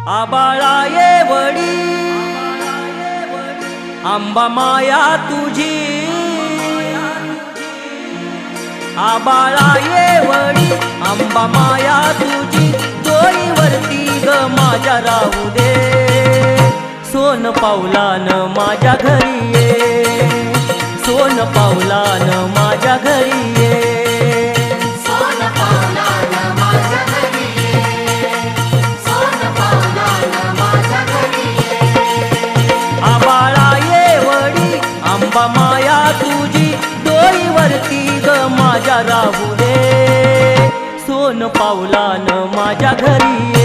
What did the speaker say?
आबाळा येवडी आंबा माया तुझी, आबाळा येवडी आंबा माया तुझी, डोईवरती ग माझ्या राहू दे, सोन पावलान माझ्या घरी ये, सोन पावलान माझ्या घरी ये, सोन पावलान माझ्या घरी ये, सोन पावलान माझ्या घरी ये. आबाळा येवडी आंबा माया तुझी, डोईवरती ग माझ्या राहू दे, सोन पावलान माझ्या घरी ये.